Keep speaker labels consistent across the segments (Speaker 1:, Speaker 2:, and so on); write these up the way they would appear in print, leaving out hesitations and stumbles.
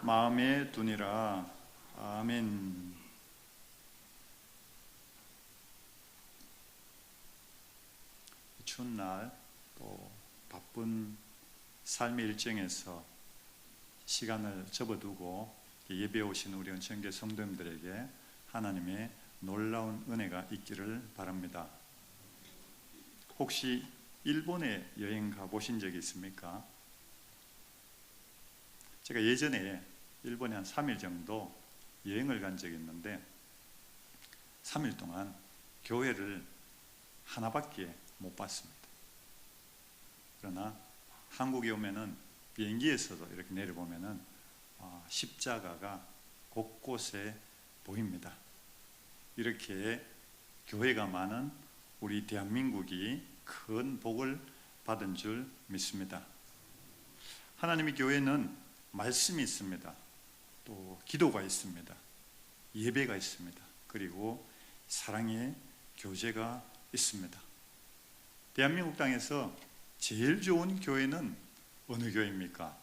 Speaker 1: 마음에 두니라. 아멘. 추운 날 또 바쁜 삶의 일정에서 시간을 접어두고 예배에 오신 우리 은총교회 성도님들에게 하나님의 놀라운 은혜가 있기를 바랍니다. 혹시 일본에 여행 가보신 적이 있습니까? 제가 예전에 일본에 한 3일 정도 여행을 간 적이 있는데 3일 동안 교회를 하나밖에 못 봤습니다. 그러나 한국에 오면은 비행기에서도 이렇게 내려보면은 십자가가 곳곳에 보입니다. 이렇게 교회가 많은 우리 대한민국이 큰 복을 받은 줄 믿습니다. 하나님의 교회는 말씀이 있습니다. 또 기도가 있습니다. 예배가 있습니다. 그리고 사랑의 교제가 있습니다. 대한민국 땅에서 제일 좋은 교회는 어느 교회입니까?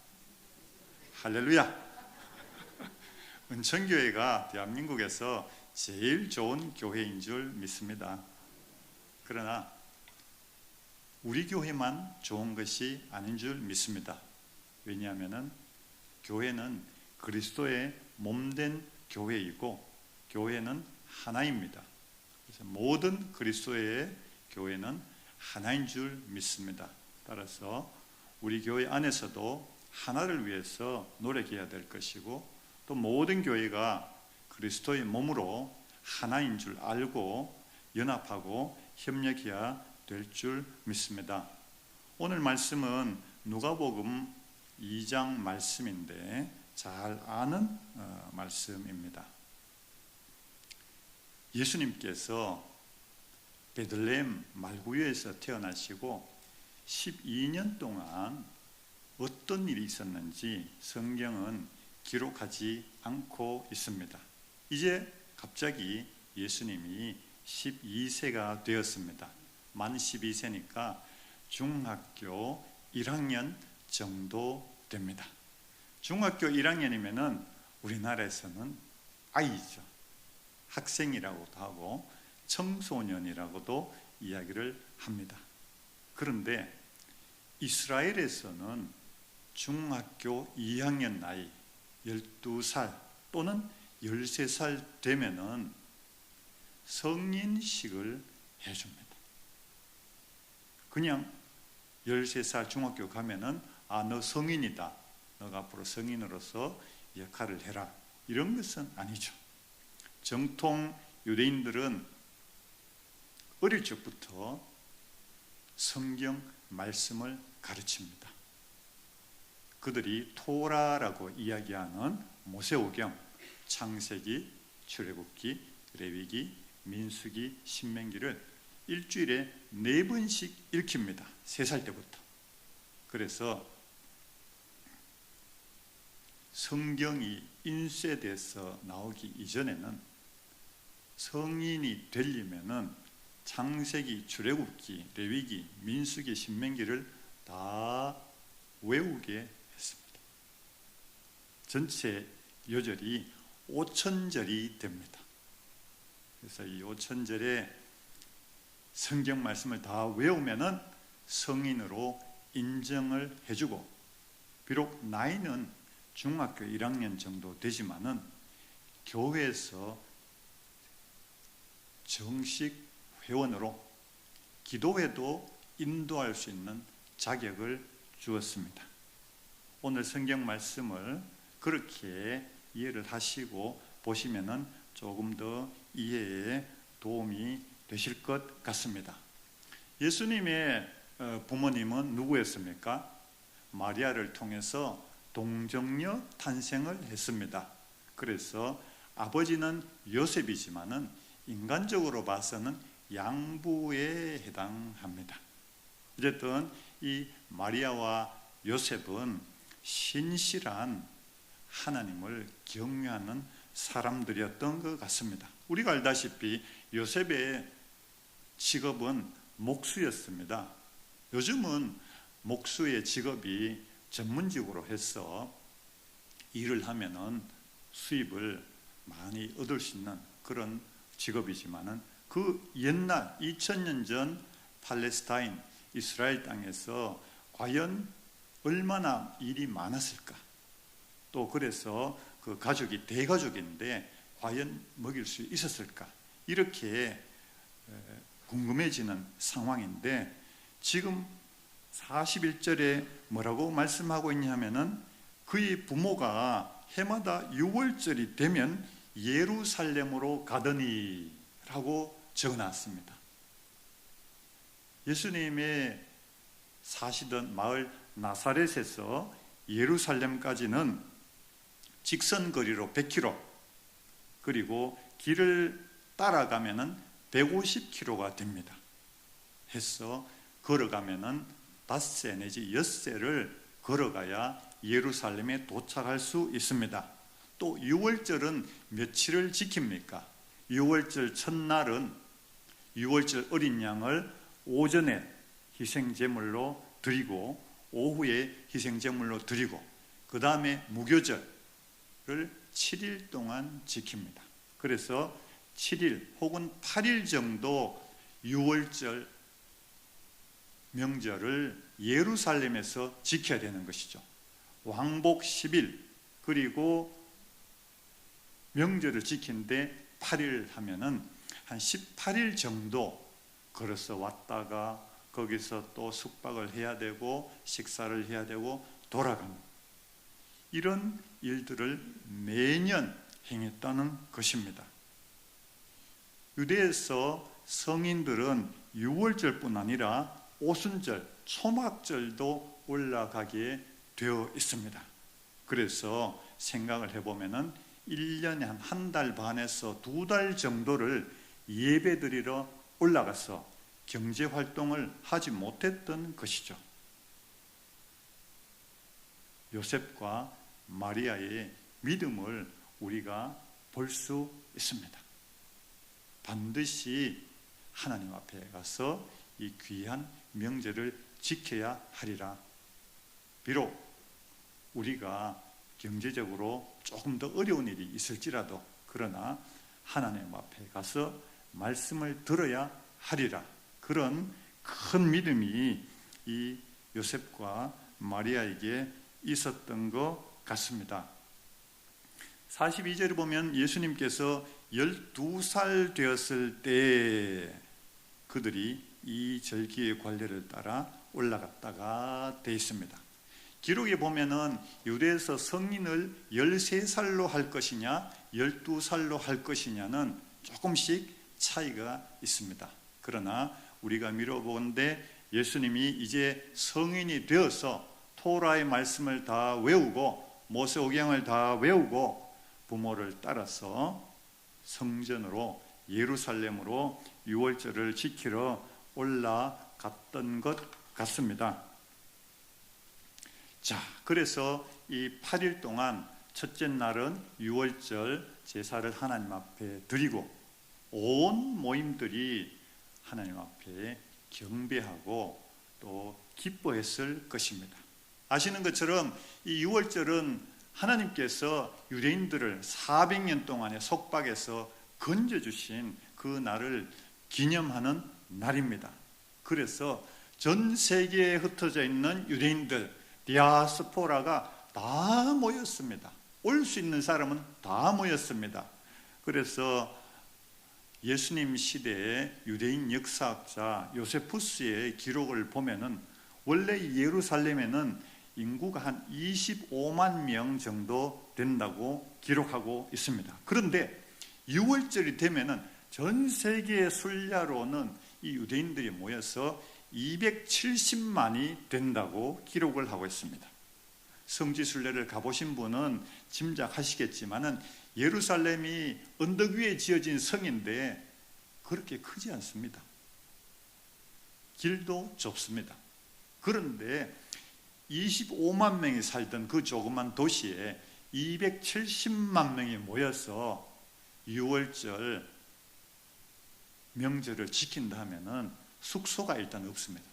Speaker 1: 할렐루야! 은총교회가 대한민국에서 제일 좋은 교회인 줄 믿습니다. 그러나 우리 교회만 좋은 것이 아닌 줄 믿습니다. 왜냐하면 교회는 그리스도의 몸된 교회이고 교회는 하나입니다. 그래서 모든 그리스도의 교회는 하나인 줄 믿습니다. 따라서 우리 교회 안에서도 하나를 위해서 노력해야 될 것이고 또 모든 교회가 그리스도의 몸으로 하나인 줄 알고 연합하고 협력해야 될 줄 믿습니다. 오늘 말씀은 누가복음 2장 말씀인데 잘 아는 말씀입니다. 예수님께서 베들레헴 말구유에서 태어나시고 12년 동안 어떤 일이 있었는지 성경은 기록하지 않고 있습니다. 이제 갑자기 예수님이 12세가 되었습니다. 만 12세니까 중학교 1학년 정도 됩니다. 중학교 1학년이면은 우리나라에서는 아이죠. 학생이라고도 하고 청소년이라고도 이야기를 합니다. 그런데 이스라엘에서는 중학교 2학년 나이 12살 또는 13살 되면은 성인식을 해줍니다. 그냥 13살 중학교 가면은 너 성인이다. 너가 앞으로 성인으로서 역할을 해라. 이런 것은 아니죠. 정통 유대인들은 어릴 적부터 성경 말씀을 가르칩니다. 그들이 토라라고 이야기하는 모세오경, 창세기, 출애굽기, 레위기, 민수기, 신명기를 일주일에 4번씩 읽힙니다. 3살 때부터. 그래서 성경이 인쇄돼서 나오기 이전에는 성인이 되려면은 창세기, 출애굽기, 레위기, 민수기, 신명기를 다 외우게 했습니다. 전체 요절이 5천절이 됩니다. 그래서 이 5천절의 성경 말씀을 다 외우면은 성인으로 인정을 해주고, 비록 나이는 중학교 1학년 정도 되지만은 교회에서 정식 회원으로 기도회도 인도할 수 있는 자격을 주었습니다. 오늘 성경 말씀을 그렇게 이해를 하시고 보시면은 조금 더 이해에 도움이 되실 것 같습니다. 예수님의 부모님은 누구였습니까? 마리아를 통해서 동정녀 탄생을 했습니다. 그래서 아버지는 요셉이지만은 인간적으로 봐서는 양부에 해당합니다. 어쨌든 이 마리아와 요셉은 신실한 하나님을 경외하는 사람들이었던 것 같습니다. 우리가 알다시피 요셉의 직업은 목수였습니다. 요즘은 목수의 직업이 전문직으로 해서 일을 하면은 수입을 많이 얻을 수 있는 그런 직업이지만은 그 옛날 2000년 전 팔레스타인 이스라엘 땅에서 과연 얼마나 일이 많았을까? 또 그래서 그 가족이 대가족인데 과연 먹일 수 있었을까? 이렇게 궁금해지는 상황인데 지금 41절에 뭐라고 말씀하고 있냐면은 그의 부모가 해마다 6월절이 되면 예루살렘으로 가더니 라고 적어놨습니다. 예수님의 사시던 마을 나사렛에서 예루살렘까지는 직선거리로 100km, 그리고 길을 따라가면은 150km가 됩니다. 해서 걸어가면은 5세 내지 6세를 걸어가야 예루살렘에 도착할 수 있습니다. 또 6월절은 며칠을 지킵니까? 6월절 첫날은 6월절 어린 양을 오전에 희생제물로 드리고 오후에 희생제물로 드리고 그 다음에 무교절을 7일 동안 지킵니다. 그래서 7일 혹은 8일 정도 6월절 명절을 예루살렘에서 지켜야 되는 것이죠. 왕복 10일 그리고 명절을 지키는데 8일 하면은 한 18일 정도 걸어서 왔다가 거기서 또 숙박을 해야 되고 식사를 해야 되고 돌아가는 이런 일들을 매년 행했다는 것입니다. 유대에서 성인들은 6월절뿐 아니라 오순절, 초막절도 올라가게 되어 있습니다. 그래서 생각을 해보면은 1년에 한 달 반에서 2달 정도를 예배드리러 올라가서 경제활동을 하지 못했던 것이죠. 요셉과 마리아의 믿음을 우리가 볼 수 있습니다. 반드시 하나님 앞에 가서 이 귀한 명절을 지켜야 하리라. 비록 우리가 경제적으로 조금 더 어려운 일이 있을지라도 그러나 하나님 앞에 가서 말씀을 들어야 하리라. 그런 큰 믿음이 이 요셉과 마리아에게 있었던 것 같습니다. 42절을 보면 예수님께서 12살 되었을 때 그들이 이 절기의 관례를 따라 올라갔다가 되어 있습니다. 기록에 보면은 유대에서 성인을 13살로 할 것이냐 12살로 할 것이냐는 조금씩 차이가 있습니다. 그러나 우리가 미뤄보건대 예수님이 이제 성인이 되어서 토라의 말씀을 다 외우고 모세오경을 다 외우고 부모를 따라서 성전으로 예루살렘으로 유월절을 지키러 올라갔던 것 같습니다. 자, 그래서 이 8일 동안 첫째 날은 유월절 제사를 하나님 앞에 드리고 온 모임들이 하나님 앞에 경배하고 또 기뻐했을 것입니다. 아시는 것처럼 이 유월절은 하나님께서 유대인들을 400년 동안의 속박에서 건져주신 그 날을 기념하는 날입니다. 그래서 전 세계에 흩어져 있는 유대인들, 디아스포라가 다 모였습니다. 올 수 있는 사람은 다 모였습니다. 그래서 예수님 시대의 유대인 역사학자 요세푸스의 기록을 보면은 원래 예루살렘에는 인구가 한 25만 명 정도 된다고 기록하고 있습니다. 그런데 6월절이 되면은 전 세계 순례로는 이 유대인들이 모여서 270만이 된다고 기록을 하고 있습니다. 성지 순례를 가보신 분은 짐작하시겠지만은 예루살렘이 언덕 위에 지어진 성인데 그렇게 크지 않습니다. 길도 좁습니다. 그런데 25만 명이 살던 그 조그만 도시에 270만 명이 모여서 6월절 명절을 지킨다 하면은 숙소가 일단 없습니다.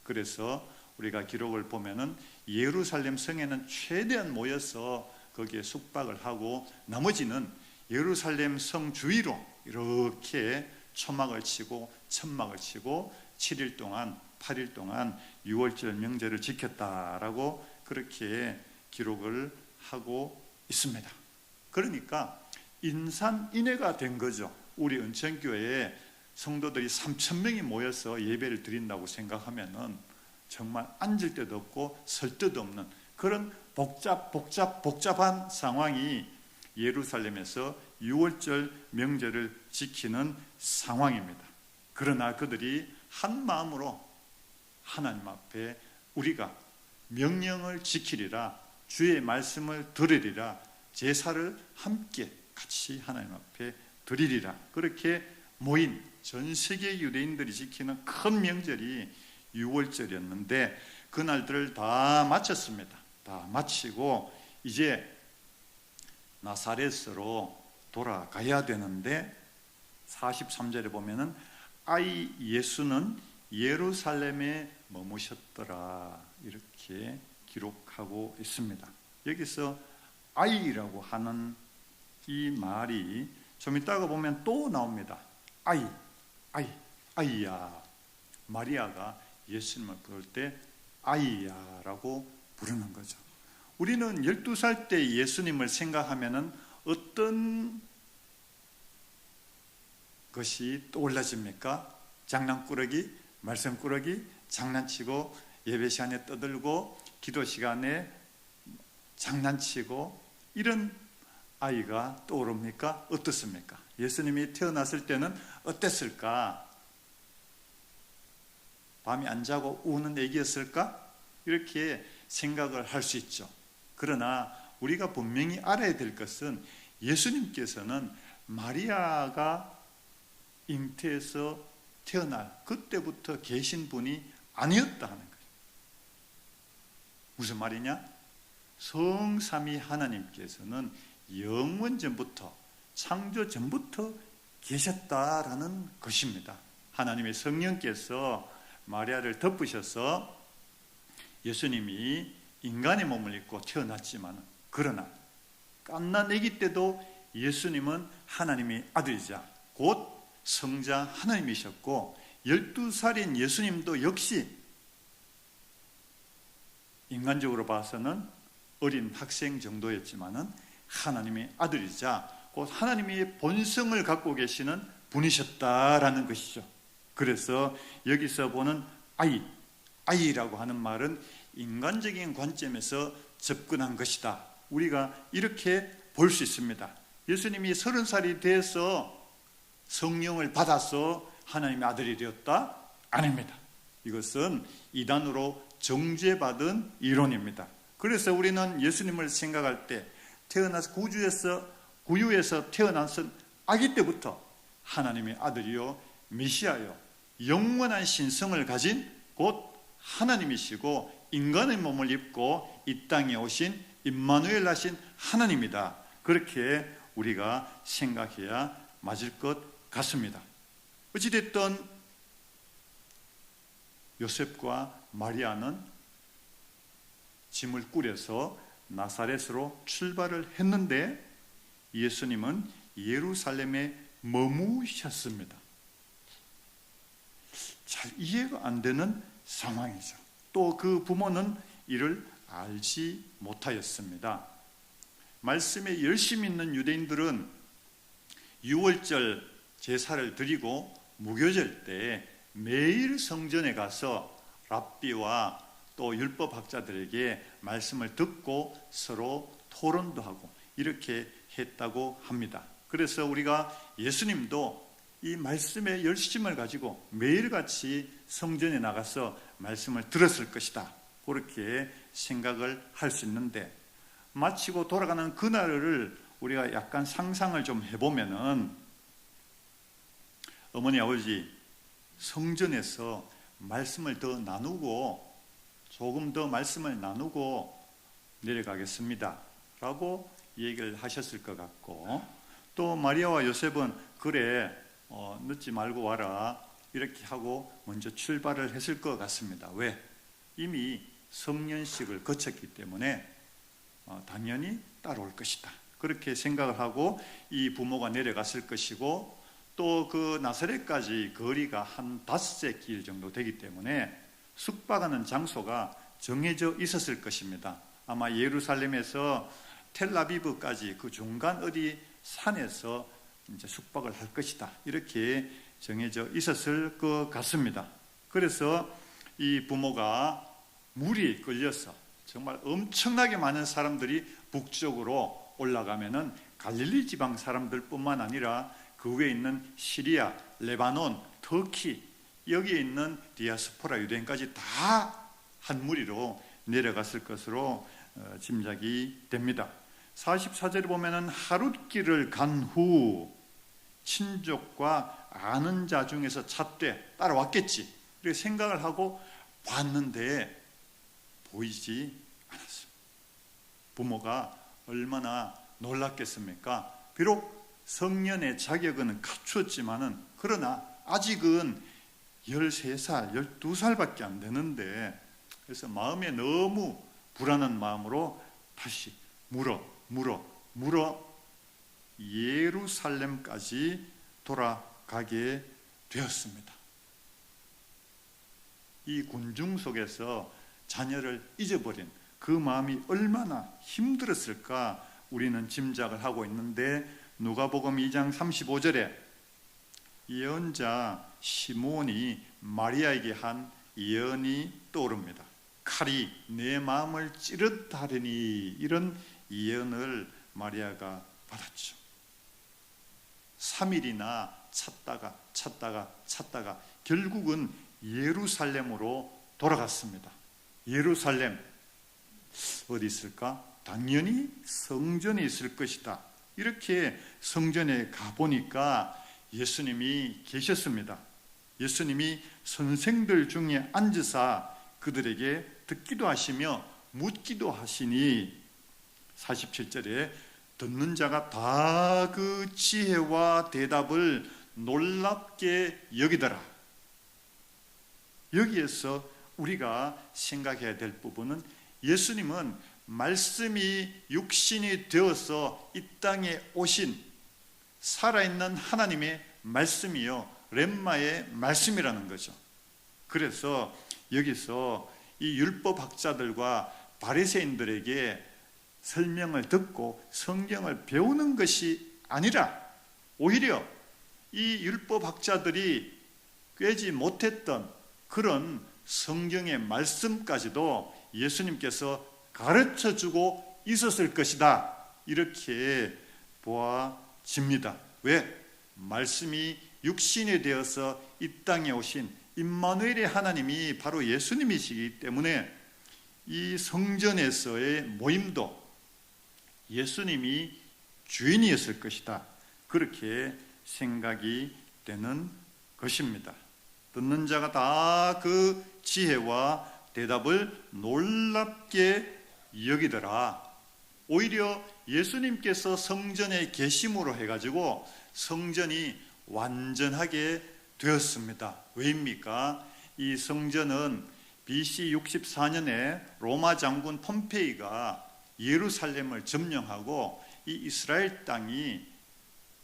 Speaker 1: 그래서 우리가 기록을 보면은 예루살렘 성에는 최대한 모여서 거기에 숙박을 하고 나머지는 예루살렘 성 주위로 이렇게 초막을 치고 천막을 치고 7일 동안 8일 동안 유월절 명절을 지켰다라고 그렇게 기록을 하고 있습니다. 그러니까 인산인해가 된 거죠. 우리 은천교회에 성도들이 3,000명이 모여서 예배를 드린다고 생각하면은 정말 앉을 데도 없고 설 데도 없는 그런 복잡한 상황이 예루살렘에서 유월절 명절을 지키는 상황입니다. 그러나 그들이 한 마음으로 하나님 앞에 우리가 명령을 지키리라, 주의 말씀을 들으리라, 제사를 함께 같이 하나님 앞에 드리리라, 그렇게 모인 전 세계 유대인들이 지키는 큰 명절이 유월절이었는데 그날들을 다 마쳤습니다. 다 마치고 이제 나사렛으로 돌아가야 되는데 43절에 보면은 아이 예수는 예루살렘에 머무셨더라 이렇게 기록하고 있습니다. 여기서 아이라고 하는 이 말이 좀 이따가 보면 또 나옵니다. 아이야. 마리아가 예수님을 부를 때 아이야라고 부르는 거죠. 우리는 12살 때 예수님을 생각하면은 어떤 것이 떠올라집니까? 장난꾸러기, 말씀꾸러기, 장난치고 예배 시간에 떠들고 기도 시간에 장난치고 이런 아이가 떠오릅니까? 어떻습니까? 예수님이 태어났을 때는 어땠을까? 밤에 안 자고 우는 애기였을까? 이렇게 생각을 할 수 있죠. 그러나 우리가 분명히 알아야 될 것은 예수님께서는 마리아가 잉태해서 태어날 그때부터 계신 분이 아니었다 하는 거예요. 무슨 말이냐? 성삼위 하나님께서는 영원 전부터, 창조 전부터 계셨다라는 것입니다. 하나님의 성령께서 마리아를 덮으셔서 예수님이 인간의 몸을 입고 태어났지만 그러나 갓난 아기 때도 예수님은 하나님의 아들이자 곧 성자 하나님이셨고 12살인 예수님도 역시 인간적으로 봐서는 어린 학생 정도였지만은 하나님의 아들이자 곧 하나님의 본성을 갖고 계시는 분이셨다라는 것이죠. 그래서 여기서 보는 아이라고 하는 말은 인간적인 관점에서 접근한 것이다. 우리가 이렇게 볼 수 있습니다. 예수님이 30살이 돼서 성령을 받아서 하나님의 아들이 되었다? 아닙니다. 이것은 이단으로 정죄받은 이론입니다. 그래서 우리는 예수님을 생각할 때 태어나서 구유에서 태어난 아기 때부터 하나님의 아들이요 메시아요 영원한 신성을 가진 곧 하나님이시고 인간의 몸을 입고 이 땅에 오신 임마누엘 하신 하나님이다. 그렇게 우리가 생각해야 맞을 것 같습니다. 어찌됐든 요셉과 마리아는 짐을 꾸려서 나사렛으로 출발을 했는데 예수님은 예루살렘에 머무셨습니다. 잘 이해가 안 되는 상황이죠. 또 그 부모는 이를 알지 못하였습니다. 말씀에 열심히 있는 유대인들은 유월절 제사를 드리고 무교절 때 매일 성전에 가서 랍비와 또 율법학자들에게 말씀을 듣고 서로 토론도 하고 이렇게 했다고 합니다. 그래서 우리가 예수님도 이 말씀의 열심을 가지고 매일같이 성전에 나가서 말씀을 들었을 것이다. 그렇게 생각을 할 수 있는데 마치고 돌아가는 그날을 우리가 약간 상상을 좀 해보면은 어머니 아버지 성전에서 말씀을 더 나누고 조금 더 말씀을 나누고 내려가겠습니다 라고 얘기를 하셨을 것 같고 또 마리아와 요셉은 그래 늦지 말고 와라 이렇게 하고 먼저 출발을 했을 것 같습니다. 왜? 이미 성년식을 거쳤기 때문에 당연히 따라올 것이다. 그렇게 생각을 하고 이 부모가 내려갔을 것이고, 또 그 나사렛까지 거리가 한 5세 길 정도 되기 때문에 숙박하는 장소가 정해져 있었을 것입니다. 아마 예루살렘에서 텔아비브까지 그 중간 어디 산에서 이제 숙박을 할 것이다, 이렇게 정해져 있었을 것 같습니다. 그래서 이 부모가 물이 끌려서 정말 엄청나게 많은 사람들이 북쪽으로 올라가면은 갈릴리 지방 사람들뿐만 아니라 그 위에 있는 시리아, 레바논, 터키, 여기에 있는 디아스포라 유대인까지 다 한 무리로 내려갔을 것으로 짐작이 됩니다. 44절에 보면은 하룻길을 간 후 친족과 아는 자 중에서 찾되, 따라왔겠지, 이렇게 생각을 하고 봤는데 보이지 않았어요. 부모가 얼마나 놀랐겠습니까? 비록 성년의 자격은 갖추었지만은, 그러나 아직은 13살, 12살밖에 안 되는데, 그래서 마음에 너무 불안한 마음으로 다시 물어 예루살렘까지 돌아가게 되었습니다. 이 군중 속에서 자녀를 잊어버린 그 마음이 얼마나 힘들었을까 우리는 짐작을 하고 있는데, 누가복음 2장 35절에 예언자 시몬이 마리아에게 한 예언이 떠오릅니다. 칼이 내 마음을 찌르다르니, 이런 예언을 마리아가 받았죠. 3일이나 찾다가 결국은 예루살렘으로 돌아갔습니다. 예루살렘 어디 있을까? 당연히 성전에 있을 것이다. 이렇게 성전에 가보니까 예수님이 계셨습니다. 예수님이 선생들 중에 앉으사 그들에게 듣기도 하시며 묻기도 하시니, 47절에 듣는 자가 다 그 지혜와 대답을 놀랍게 여기더라. 여기에서 우리가 생각해야 될 부분은, 예수님은 말씀이 육신이 되어서 이 땅에 오신 살아있는 하나님의 말씀이요, 렘마의 말씀이라는 거죠. 그래서 여기서 이 율법학자들과 바리새인들에게 설명을 듣고 성경을 배우는 것이 아니라, 오히려 이 율법학자들이 꿰지 못했던 그런 성경의 말씀까지도 예수님께서 가르쳐주고 있었을 것이다, 이렇게 보아집니다. 왜? 말씀이 육신이 되어서 이 땅에 오신 임마누엘의 하나님이 바로 예수님이시기 때문에 이 성전에서의 모임도 예수님이 주인이었을 것이다, 그렇게 생각이 되는 것입니다. 듣는 자가 다 그 지혜와 대답을 놀랍게 여기더라. 오히려 예수님께서 성전에 계심으로 해가지고 성전이 완전하게 되었습니다. 왜입니까? 이 성전은 BC 64년에 로마 장군 폼페이가 예루살렘을 점령하고 이 이스라엘 땅이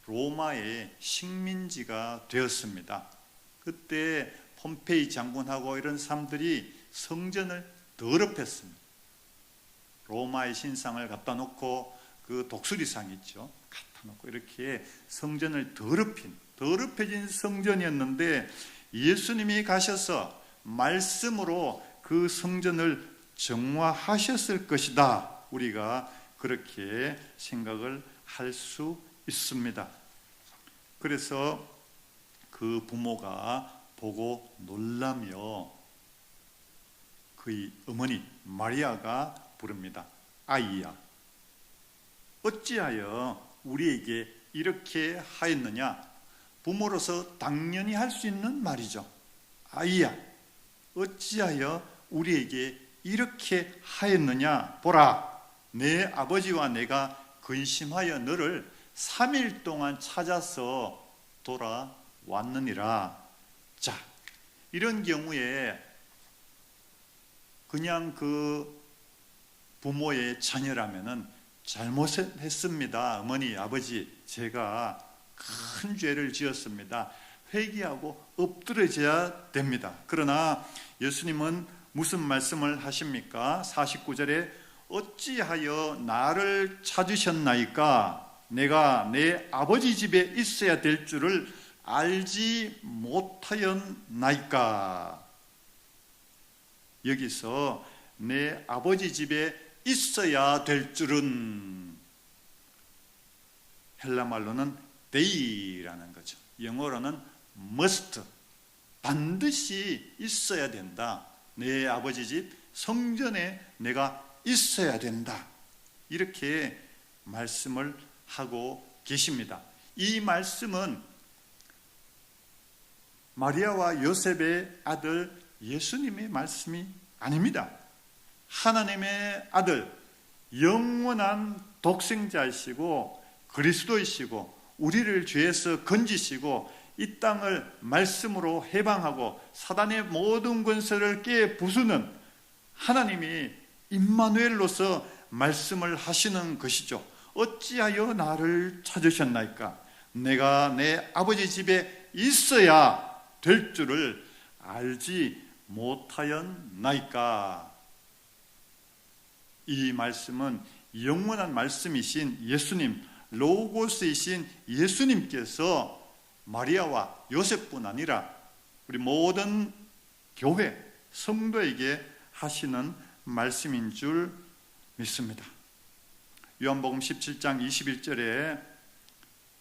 Speaker 1: 로마의 식민지가 되었습니다. 그때 폼페이 장군하고 이런 사람들이 성전을 더럽혔습니다. 로마의 신상을 갖다 놓고, 그 독수리상 있죠, 갖다 놓고 이렇게 성전을 더럽혀진 성전이었는데, 예수님이 가셔서 말씀으로 그 성전을 정화하셨을 것이다, 우리가 그렇게 생각을 할 수 있습니다. 그래서 그 부모가 보고 놀라며 그의 어머니 마리아가 부릅니다. 아이야, 어찌하여 우리에게 이렇게 하였느냐? 부모로서 당연히 할 수 있는 말이죠. 아이야, 어찌하여 우리에게 이렇게 하였느냐? 보라, 내 아버지와 내가 근심하여 너를 3일 동안 찾아서 돌아왔느니라. 자, 이런 경우에 그냥 그 부모의 자녀라면은 잘못했습니다. 어머니, 아버지, 제가 큰 죄를 지었습니다. 회개하고 엎드려져야 됩니다. 그러나 예수님은 무슨 말씀을 하십니까? 49절에 어찌하여 나를 찾으셨나이까? 내가 내 아버지 집에 있어야 될 줄을 알지 못하였나이까? 여기서 내 아버지 집에 있어야 될 줄은 헬라 말로는 데이라는 거죠. 영어로는 must, 반드시 있어야 된다. 내 아버지 집 성전에 내가 있어야 된다. 이렇게 말씀을 하고 계십니다. 이 말씀은 마리아와 요셉의 아들 예수님의 말씀이 아닙니다. 하나님의 아들, 영원한 독생자이시고 그리스도이시고 우리를 죄에서 건지시고 이 땅을 말씀으로 해방하고 사단의 모든 권세를 깨 부수는 하나님이 임마누엘로서 말씀을 하시는 것이죠. 어찌하여 나를 찾으셨나이까? 내가 내 아버지 집에 있어야 될 줄을 알지 못하였나이까? 이 말씀은 영원한 말씀이신 예수님, 로고스이신 예수님께서 마리아와 요셉뿐 아니라 우리 모든 교회, 성도에게 하시는 말씀인 줄 믿습니다. 요한복음 17장 21절에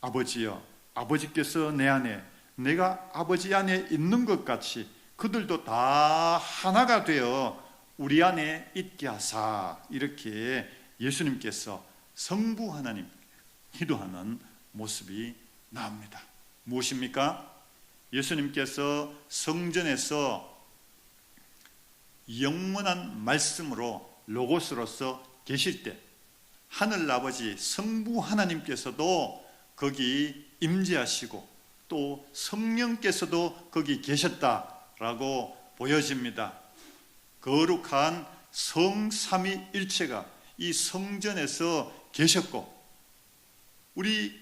Speaker 1: 아버지여, 아버지께서 내 안에, 내가 아버지 안에 있는 것 같이 그들도 다 하나가 되어 우리 안에 있게 하사, 이렇게 예수님께서 성부 하나님 기도하는 모습이 나옵니다. 무엇입니까? 예수님께서 성전에서 영원한 말씀으로 로고스로서 계실 때 하늘아버지 성부 하나님께서도 거기 임재하시고 또 성령께서도 거기 계셨다라고 보여집니다. 거룩한 성삼위일체가 이 성전에서 계셨고, 우리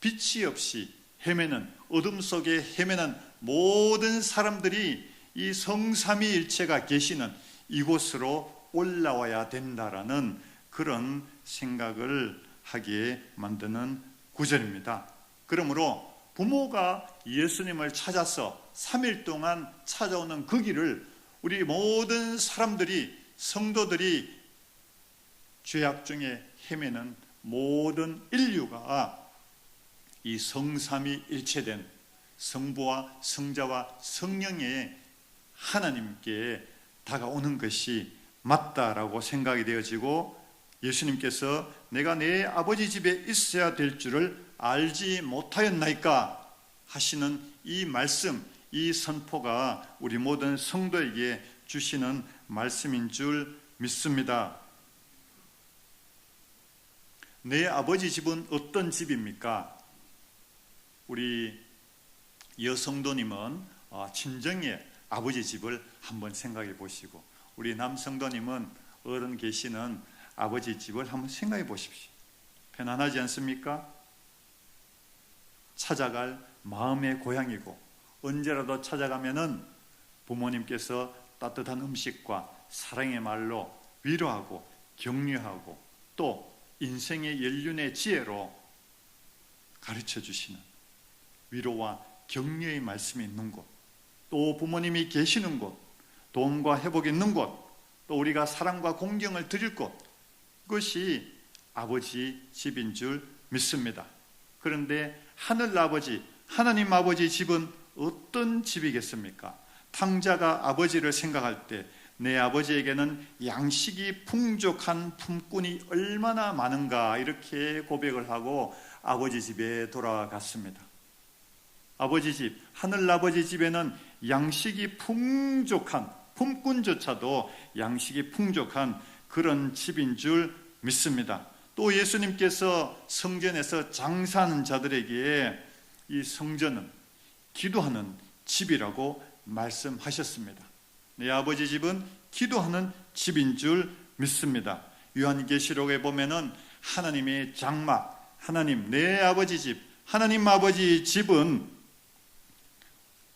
Speaker 1: 빛이 없이 헤매는, 어둠 속에 헤매는 모든 사람들이 이 성삼위일체가 계시는 이곳으로 올라와야 된다라는 그런 생각을 하게 만드는 구절입니다. 그러므로 부모가 예수님을 찾아서 3일 동안 찾아오는 그 길을 우리 모든 사람들이, 성도들이 죄악 중에 헤매는 모든 인류가 이 성삼위일체된 성부와 성자와 성령의 하나님께 다가오는 것이 맞다라고 생각이 되어지고, 예수님께서 내가 내 아버지 집에 있어야 될 줄을 알지 못하였나이까 하시는 이 말씀, 이 선포가 우리 모든 성도에게 주시는 말씀인 줄 믿습니다. 내 아버지 집은 어떤 집입니까? 우리 여성도님은 친정의 아버지 집을 한번 생각해 보시고, 우리 남성도님은 어른 계시는 아버지 집을 한번 생각해 보십시오. 편안하지 않습니까? 찾아갈 마음의 고향이고, 언제라도 찾아가면은 부모님께서 따뜻한 음식과 사랑의 말로 위로하고 격려하고 또 인생의 연륜의 지혜로 가르쳐 주시는 위로와 격려의 말씀이 있는 곳, 또 부모님이 계시는 곳, 도움과 회복이 있는 곳, 또 우리가 사랑과 공경을 드릴 곳, 그것이 아버지 집인 줄 믿습니다. 그런데 하늘 아버지, 하나님 아버지 집은 어떤 집이겠습니까? 탕자가 아버지를 생각할 때 내 아버지에게는 양식이 풍족한 품꾼이 얼마나 많은가, 이렇게 고백을 하고 아버지 집에 돌아갔습니다. 아버지 집, 하늘 아버지 집에는 양식이 풍족한, 품꾼조차도 양식이 풍족한 그런 집인 줄 믿습니다. 또 예수님께서 성전에서 장사하는 자들에게 이 성전은 기도하는 집이라고 말씀하셨습니다. 내 아버지 집은 기도하는 집인 줄 믿습니다. 요한계시록에 보면은 하나님의 장막, 하나님 내 아버지 집, 하나님 아버지 집은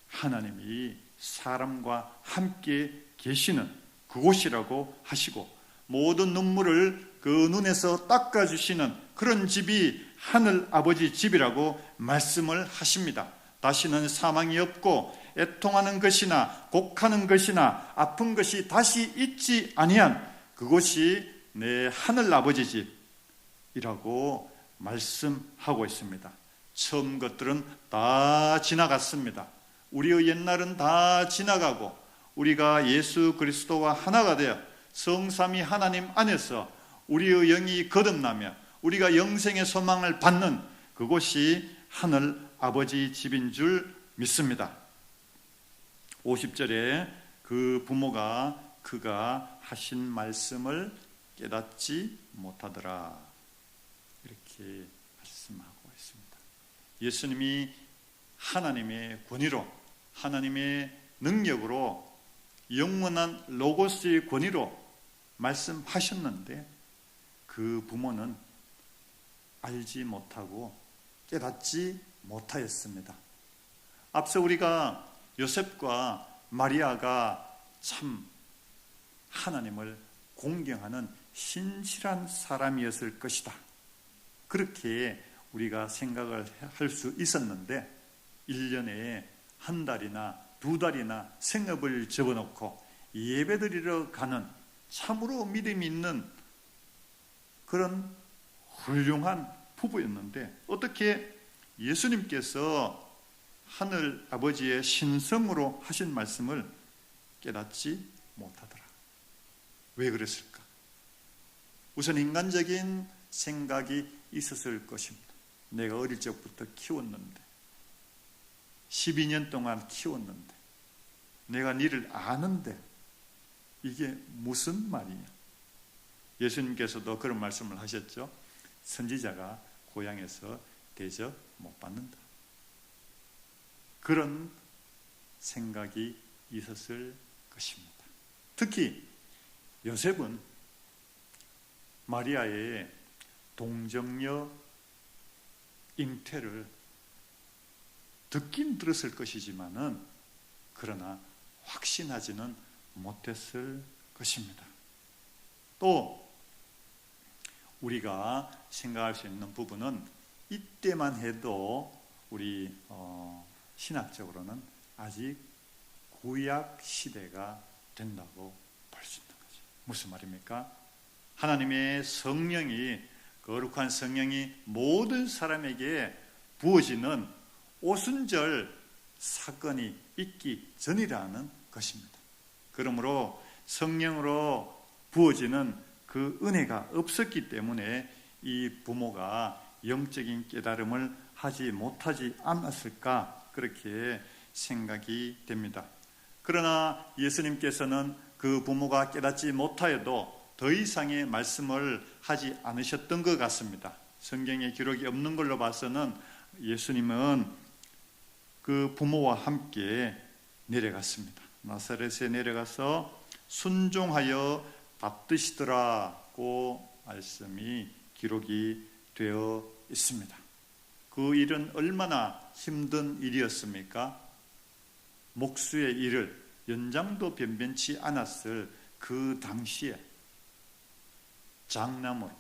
Speaker 1: 하나님이 사람과 함께 계시는 그곳이라고 하시고, 모든 눈물을 그 눈에서 닦아주시는 그런 집이 하늘 아버지 집이라고 말씀을 하십니다. 다시는 사망이 없고 애통하는 것이나 곡하는 것이나 아픈 것이 다시 있지 아니한 그곳이 내 하늘 아버지 집이라고 말씀하고 있습니다. 처음 것들은 다 지나갔습니다. 우리의 옛날은 다 지나가고 우리가 예수 그리스도와 하나가 되어 성삼위 하나님 안에서 우리의 영이 거듭나며 우리가 영생의 소망을 받는 그곳이 하늘 아버지 집인 줄 믿습니다. 50절에 그 부모가 그가 하신 말씀을 깨닫지 못하더라, 이렇게 말씀하고 있습니다. 예수님이 하나님의 권위로, 하나님의 능력으로, 영원한 로고스의 권위로 말씀하셨는데 그 부모는 알지 못하고 깨닫지 못하였습니다. 앞서 우리가 요셉과 마리아가 참 하나님을 공경하는 신실한 사람이었을 것이다, 그렇게 우리가 생각을 할 수 있었는데 1년에 한 달이나 두 달이나 생업을 접어놓고 예배드리러 가는 참으로 믿음이 있는 그런 훌륭한 부부였는데 어떻게 예수님께서 하늘 아버지의 신성으로 하신 말씀을 깨닫지 못하더라. 왜 그랬을까? 우선 인간적인 생각이 있었을 것입니다. 내가 어릴 적부터 키웠는데 12년 동안 키웠는데 내가 니를 아는데 이게 무슨 말이냐? 예수님께서도 그런 말씀을 하셨죠. 선지자가 고향에서 대접 못 받는다. 그런 생각이 있었을 것입니다. 특히 요셉은 마리아의 동정녀 잉태를 듣긴 들었을 것이지만은 그러나 확신하지는 못했을 것입니다. 또 우리가 생각할 수 있는 부분은 이때만 해도 우리 신학적으로는 아직 구약 시대가 된다고 볼 수 있는 거죠. 무슨 말입니까? 하나님의 성령이, 거룩한 성령이 모든 사람에게 부어지는 오순절 사건이 있기 전이라는 것입니다. 그러므로 성령으로 부어지는 그 은혜가 없었기 때문에 이 부모가 영적인 깨달음을 하지 못하지 않았을까, 그렇게 생각이 됩니다. 그러나 예수님께서는 그 부모가 깨닫지 못하여도 더 이상의 말씀을 하지 않으셨던 것 같습니다. 성경에 기록이 없는 걸로 봐서는 예수님은 그 부모와 함께 내려갔습니다. 나사렛에 내려가서 순종하여 받드시더라고 말씀이 기록이 되어 있습니다. 그 일은 얼마나 힘든 일이었습니까? 목수의 일을 연장도 변변치 않았을 그 당시에 장남으로,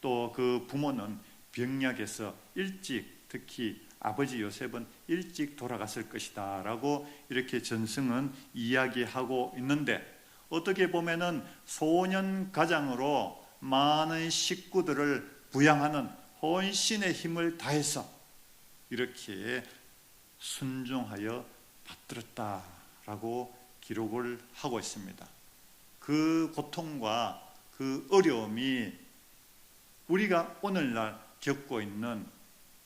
Speaker 1: 또 그 부모는 병약해서 일찍, 특히 아버지 요셉은 일찍 돌아갔을 것이다 라고 이렇게 전승은 이야기하고 있는데, 어떻게 보면은 소년 가장으로 많은 식구들을 부양하는 혼신의 힘을 다해서 이렇게 순종하여 받들었다라고 기록을 하고 있습니다. 그 고통과 그 어려움이 우리가 오늘날 겪고 있는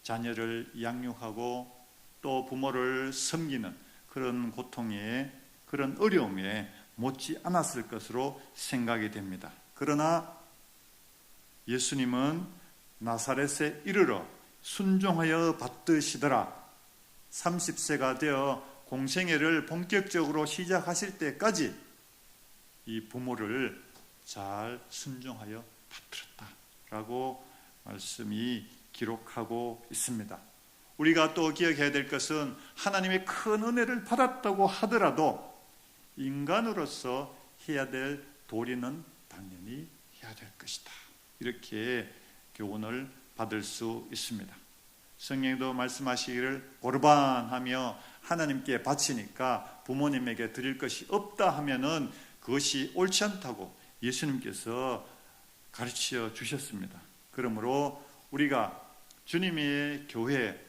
Speaker 1: 자녀를 양육하고 또 부모를 섬기는 그런 고통에, 그런 어려움에 못지 않았을 것으로 생각이 됩니다. 그러나 예수님은 나사렛에 이르러 순종하여 받드시더라. 30세가 되어 공생애를 본격적으로 시작하실 때까지 이 부모를 잘 순종하여 받들었다. 라고 말씀이 기록하고 있습니다. 우리가 또 기억해야 될 것은 하나님의 큰 은혜를 받았다고 하더라도 인간으로서 해야 될 도리는 당연히 해야 될 것이다. 이렇게 교훈을 받을 수 있습니다. 성경에도 말씀하시기를 고르반하며 하나님께 바치니까 부모님에게 드릴 것이 없다 하면은 그것이 옳지 않다고 예수님께서 가르쳐 주셨습니다. 그러므로 우리가 주님의 교회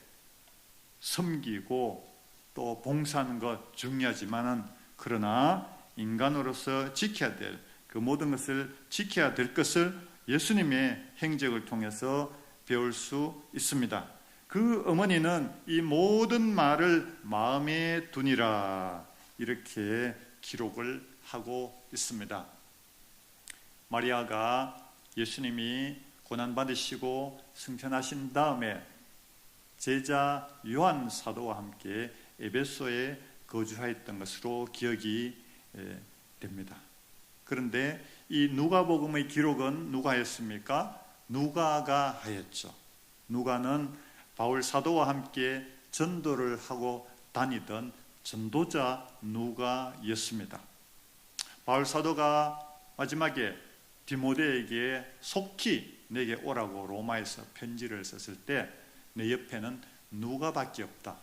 Speaker 1: 섬기고 또 봉사하는 것 중요하지만은 그러나 인간으로서 지켜야 될 그 모든 것을 지켜야 될 것을 예수님의 행적을 통해서 배울 수 있습니다. 그 어머니는 이 모든 말을 마음에 두니라 이렇게 기록을 하고 있습니다. 마리아가 예수님이 고난받으시고 승천하신 다음에 제자 요한 사도와 함께 에베소에 거주하였던 것으로 기억이 됩니다. 그런데 이 누가복음의 기록은 누가 했습니까? 누가가 하였죠. 누가는 바울 사도와 함께 전도를 하고 다니던 전도자 누가였습니다. 바울 사도가 마지막에 디모데에게 속히 내게 오라고 로마에서 편지를 썼을 때 내 옆에는 누가밖에 없다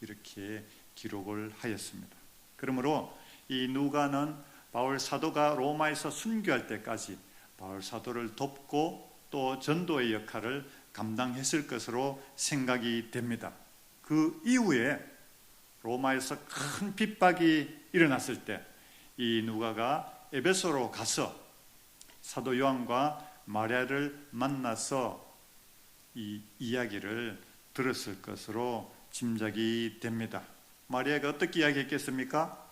Speaker 1: 이렇게 기록을 하였습니다. 그러므로 이 누가는 바울 사도가 로마에서 순교할 때까지 바울 사도를 돕고 또 전도의 역할을 감당했을 것으로 생각이 됩니다. 그 이후에 로마에서 큰 핍박이 일어났을 때 이 누가가 에베소로 가서 사도 요한과 마리아를 만나서 이 이야기를 들었을 것으로 짐작이 됩니다. 마리아가 어떻게 이야기했겠습니까?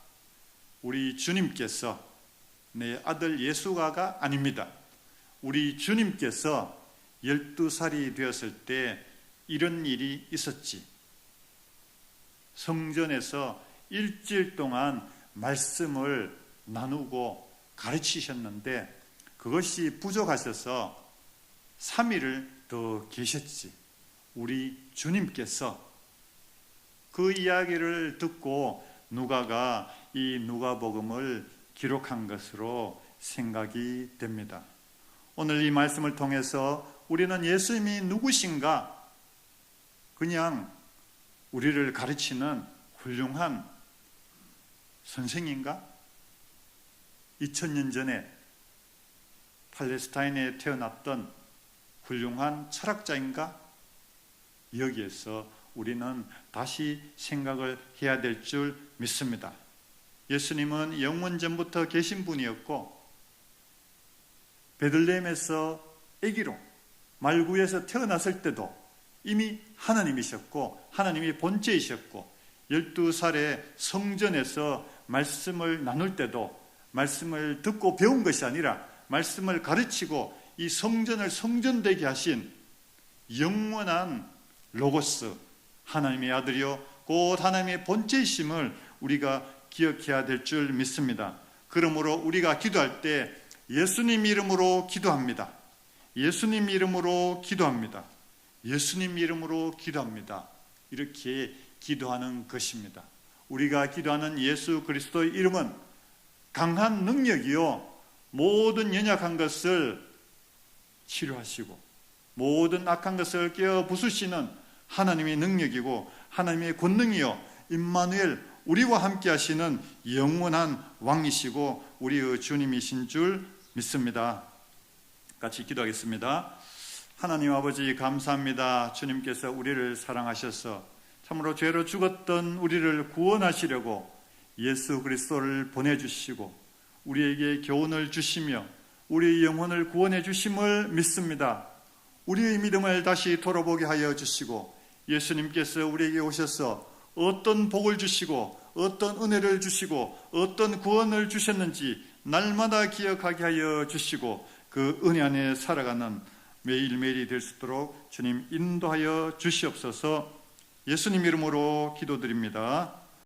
Speaker 1: 우리 주님께서 내 아들 예수가가 아닙니다. 우리 주님께서 12살이 되었을 때 이런 일이 있었지. 성전에서 일주일 동안 말씀을 나누고 가르치셨는데 그것이 부족하셔서 3일을 더 계셨지. 우리 주님께서 그 이야기를 듣고 누가가 이 누가복음을 기록한 것으로 생각이 됩니다. 오늘 이 말씀을 통해서 우리는 예수님이 누구신가? 그냥 우리를 가르치는 훌륭한 선생인가? 2000년 전에 팔레스타인에 태어났던 훌륭한 철학자인가? 여기에서 우리는 다시 생각을 해야 될 줄 믿습니다. 예수님은 영원전부터 계신 분이었고 베들레헴에서 아기로 말구에서 태어났을 때도 이미 하나님이셨고 하나님이 본체이셨고 12살에 성전에서 말씀을 나눌 때도 말씀을 듣고 배운 것이 아니라 말씀을 가르치고 이 성전을 성전되게 하신 영원한 로고스 하나님의 아들이요 곧 하나님의 본체이심을 우리가 기억해야 될 줄 믿습니다. 그러므로 우리가 기도할 때 예수님 이름으로 기도합니다. 예수님 이름으로 기도합니다. 예수님 이름으로 기도합니다. 이렇게 기도하는 것입니다. 우리가 기도하는 예수 그리스도의 이름은 강한 능력이요 모든 연약한 것을 치료하시고 모든 악한 것을 깨어 부수시는 하나님의 능력이고 하나님의 권능이요 임마누엘 우리와 함께 하시는 영원한 왕이시고 우리의 주님이신 줄 믿습니다. 같이 기도하겠습니다. 하나님 아버지 감사합니다. 주님께서 우리를 사랑하셔서 참으로 죄로 죽었던 우리를 구원하시려고 예수 그리스도를 보내주시고 우리에게 교훈을 주시며 우리의 영혼을 구원해 주심을 믿습니다. 우리의 믿음을 다시 돌아보게 하여 주시고 예수님께서 우리에게 오셔서 어떤 복을 주시고 어떤 은혜를 주시고 어떤 구원을 주셨는지 날마다 기억하게 하여 주시고 그 은혜 안에 살아가는 매일매일이 될 수 있도록 주님 인도하여 주시옵소서. 예수님 이름으로 기도드립니다.